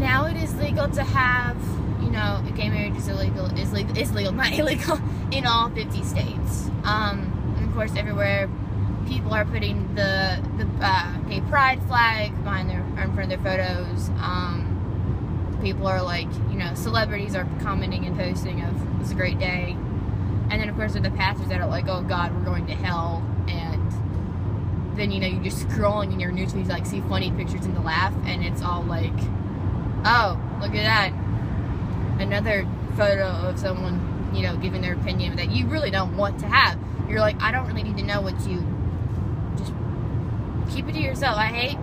now it is legal to have, you know, gay marriage is legal, not illegal, in all 50 states. And of course, everywhere, people are putting the gay pride flag in front of their photos. People are like, you know, celebrities are commenting and posting of, it's a great day. And then, of course, there are the pastors that are like, oh, God, we're going to hell. And then, you know, you're just scrolling in your newsfeed, like, see funny pictures and to laugh. And it's all like, oh, look at that. Another photo of someone, you know, giving their opinion that you really don't want to have. You're like, I don't really need to know what you... Just keep it to yourself. I hate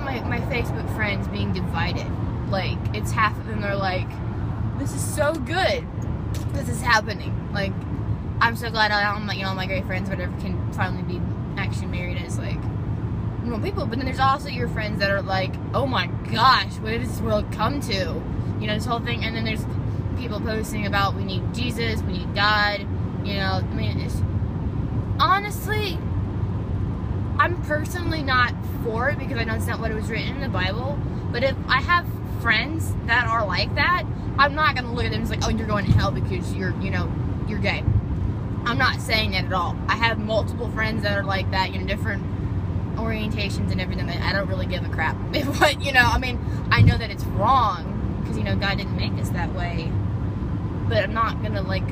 my Facebook friends being divided. Like, it's half of them are like, this is so good. This is happening. Like, I'm so glad all my great friends, whatever, can finally be actually married as, like, normal people. But then there's also your friends that are like, oh my gosh, what did this world come to? You know, this whole thing. And then there's people posting about, we need Jesus, we need God. You know, I mean, it's... Honestly, I'm personally not for it because I know it's not what it was written in the Bible. But if I have friends that are like that, I'm not going to look at them and like, oh, you're going to hell because you're gay. I'm not saying that at all. I have multiple friends that are like that, you know, different orientations and everything. I don't really give a crap. But, you know, I mean, I know that it's wrong because, you know, God didn't make us that way. But I'm not going to, like,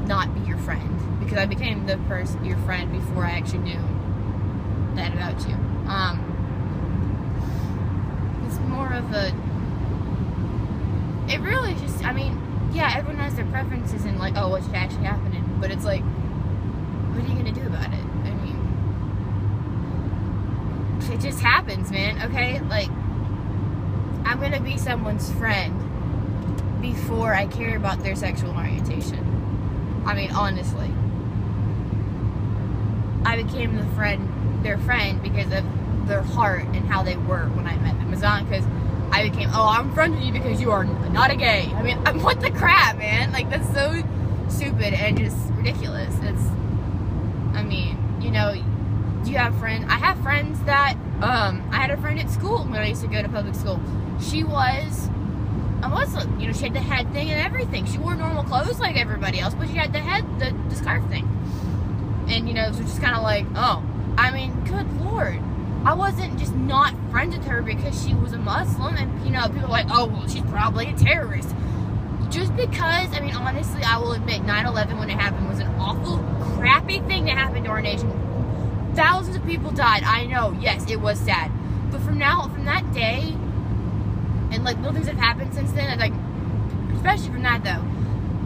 not be your friend because I became your friend before I actually knew that about you. It's more of a... It really just, I mean, yeah, everyone has their preferences and like, oh, what's actually happening? But it's like, what are you gonna do about it? I mean, it just happens, man, okay? Like, I'm gonna be someone's friend before I care about their sexual orientation. I mean, honestly. I became their friend because of their heart and how they were when I met them. It's not because I became, oh, I'm friends with you because you are not a gay. I mean, what the crap, man? Like, that's so stupid and just ridiculous. It's, I mean, you know, you have friends. I have friends that, I had a friend at school when I used to go to public school. She was a Muslim. You know, she had the head thing and everything. She wore normal clothes like everybody else, but she had the scarf thing. And, you know, it was just kind of like, oh, I mean, good Lord. I wasn't just not friends with her because she was a Muslim, and, you know, people are like, oh, well, she's probably a terrorist. Just because, I mean, honestly, I will admit, 9/11 when it happened was an awful, crappy thing that happened to our nation. Thousands of people died, I know, yes, it was sad. But from that day, and, like, little things have happened since then, like, especially from that, though,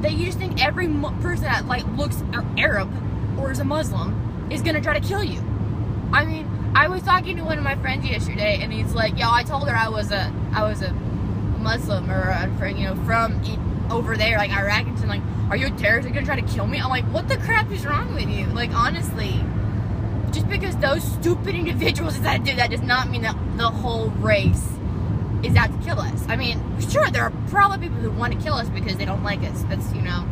that you just think every person that, like, looks Arab or is a Muslim is gonna try to kill you. I mean, I was talking to one of my friends yesterday, and he's like, yo, I told her I was a Muslim, or, you know, from over there, like Iraq, and she's like, are you a terrorist? Are you gonna try to kill me? I'm like, what the crap is wrong with you? Like, honestly, just because those stupid individuals decide to do that does not mean that the whole race is out to kill us. I mean, sure, there are probably people who want to kill us because they don't like us. That's, you know,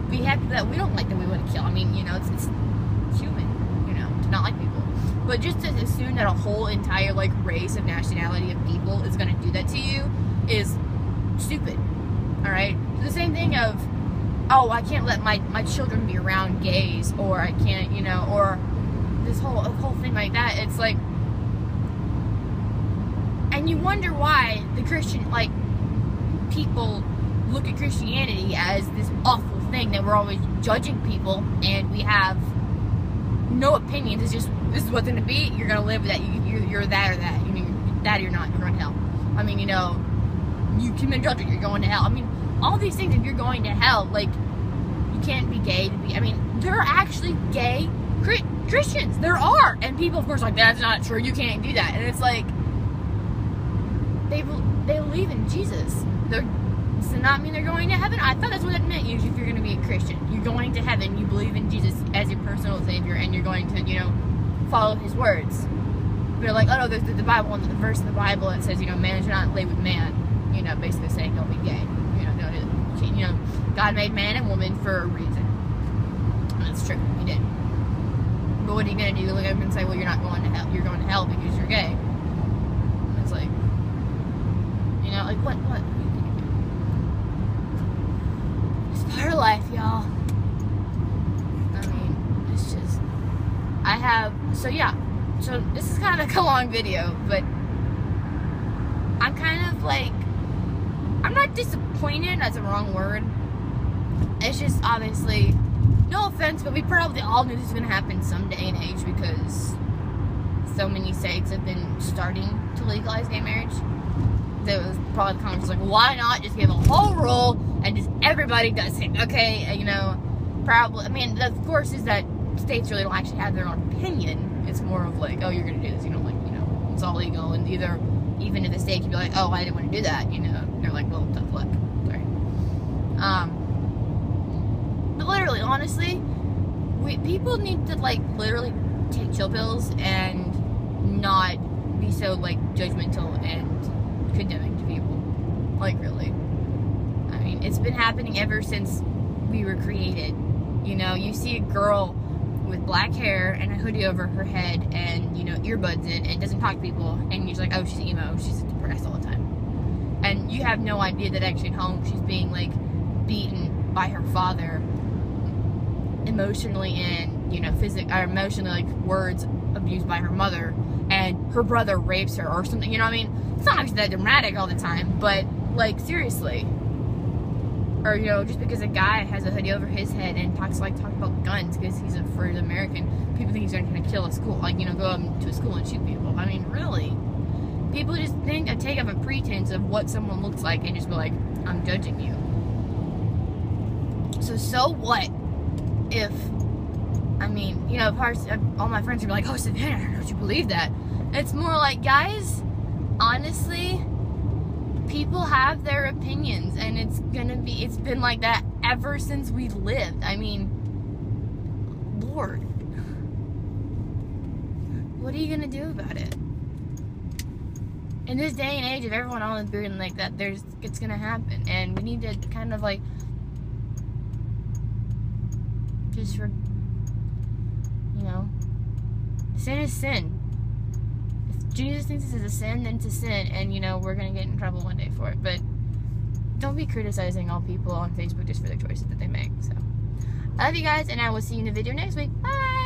we have people that we don't like that we want to kill. I mean, you know, it's human, you know, to not like people. But just to assume that a whole entire, like, race of nationality of people is going to do that to you is stupid, alright? The same thing of, oh, I can't let my children be around gays, or I can't, you know, or this whole thing like that. It's like, and you wonder why the Christian, like, people look at Christianity as this awful thing that we're always judging people, and we have no opinions. It's just, this is what's going to be, you're going to live with that, you're that or that, you know, that or you're not, you're going to hell. I mean, you know, you commit adultery, you're going to hell. I mean, all these things, if you're going to hell, like, you can't be gay to be, I mean, there are actually gay Christians, there are, and people, of course, are like, that's not true, you can't do that, and it's like, they believe in Jesus. Does it not mean they're going to heaven? I thought that's what it meant, if you're going to be a Christian. You're going to heaven, you believe in Jesus as your personal Savior, and you're going to, you know, follow His words. They're like, oh no, there's the Bible, and the verse in the Bible that says, you know, man should not lay with man. You know, basically saying don't be gay. You know, God made man and woman for a reason. And that's true, He did. But what are you going to do? Look at him and say, well, you're not going to hell. You're going to hell because you're gay. And it's like, you know, like, what? It's part of life, y'all. I mean, it's just, so this is kind of like a long video, but I'm kind of like, I'm not disappointed, that's the wrong word. It's just, obviously, no offense, but we probably all knew this was going to happen some day and age, because so many states have been starting to legalize gay marriage. There was probably the Congress was like, why not just give a whole rule and just everybody does it, okay? You know, probably, I mean, of course, is that states really don't actually have their own opinion. It's more of like, oh, you're going to do this, you know, like, you know, it's all legal, and even if the state can be like, oh, I didn't want to do that, you know, they're like, well, tough luck, sorry. But literally, honestly, people need to, like, literally take chill pills and not be so, like, judgmental and condemning to people. Like, really. I mean, it's been happening ever since we were created. You know, you see a girl with black hair and a hoodie over her head and, you know, earbuds in and doesn't talk to people, and you're just like, oh, she's emo, she's depressed all the time. And you have no idea that actually at home she's being, like, beaten by her father emotionally and, you know, emotionally, like, words abused by her mother, and her brother rapes her or something, you know what I mean? It's not actually that dramatic all the time, but, like, seriously. Or, you know, just because a guy has a hoodie over his head and talks about guns because he's a first American, people think he's going to kill a school, like, you know, go up to a school and shoot people. I mean, really? People just take up a pretense of what someone looks like and just be like, I'm judging you. So what if, I mean, you know, all my friends are like, oh, Savannah, don't you believe that? It's more like, guys, honestly, people have their opinions, and it's been like that ever since we've lived. I mean, Lord, what are you gonna do about it? In this day and age of everyone all agreeing like that, it's gonna happen, and we need to kind of like just you know, sin is sin. If Jesus thinks this is a sin, then it's a sin, and, you know, we're gonna get in trouble one day for it. But don't be criticizing all people on Facebook just for the choices that they make. So, I love you guys, and I will see you in the video next week. Bye!